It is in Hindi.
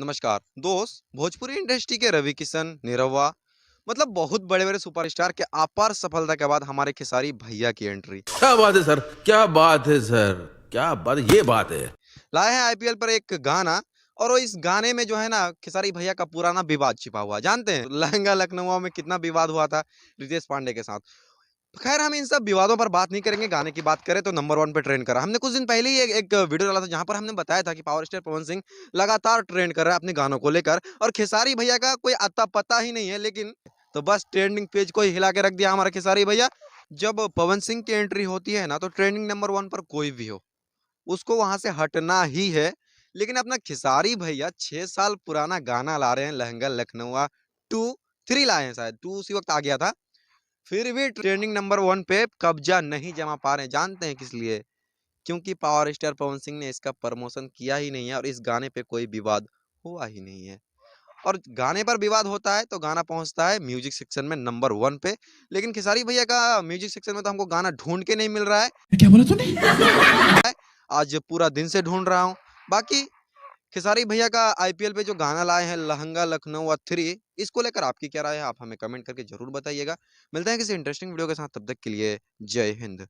नमस्कार दोस्त। भोजपुरी इंडस्ट्री के रवि किशन, निरहुआ मतलब बहुत बड़े बड़े सुपरस्टार के अपार सफलता के बाद हमारे खेसारी भैया की एंट्री क्या बात है सर, क्या बात है सर, क्या बात, ये बात है। लाए हैं आईपीएल पर एक गाना। और वो इस गाने में जो है ना खेसारी भैया का पुराना विवाद छिपा हुआ है। जानते हैं लहंगा लखनऊ में कितना विवाद हुआ था रितेश पांडे के साथ। खैर हम इन सब विवादों पर बात नहीं करेंगे, गाने की बात करें तो नंबर वन पे ट्रेंड करा। हमने कुछ दिन पहले ही एक वीडियो डाला था जहां पर हमने बताया था कि पावर स्टार पवन सिंह लगातार ट्रेंड कर रहा है अपने गानों को लेकर, और खेसारी भैया का कोई अता पता ही नहीं है। लेकिन तो बस ट्रेंडिंग पेज को ही हिला के रख दिया हमारा खेसारी भैया। जब पवन सिंह की एंट्री होती है ना तो ट्रेंडिंग नंबर वन पर कोई भी हो उसको वहां से हटना ही है। लेकिन अपना खेसारी भैया 6 साल पुराना गाना ला रहे हैं, लहंगा लखनऊ टू, थ्री लाए हैं, शायद टू उसी वक्त आ गया था, फिर भी ट्रेंडिंग नंबर वन पे कब्जा नहीं जमा पा रहे हैं। जानते हैं किस लिए? क्योंकि पावर स्टार पवन सिंह ने इसका प्रमोशन किया ही नहीं है और इस गाने पे कोई विवाद हुआ ही नहीं है। और गाने पर विवाद होता है तो गाना पहुंचता है म्यूजिक सेक्शन में नंबर वन पे। लेकिन खेसारी भैया का म्यूजिक सेक्शन में तो हमको गाना ढूंढ के नहीं मिल रहा है। क्या बोला तूने? आज पूरा दिन से ढूंढ रहा हूँ। बाकी खेसारी भैया का आईपीएल पे जो गाना लाए हैं लहंगा लखनऊ थ्री, इसको लेकर आपकी क्या राय है? आप हमें कमेंट करके जरूर बताइएगा। मिलते हैं किसी इंटरेस्टिंग वीडियो के साथ, तब तक के लिए जय हिंद।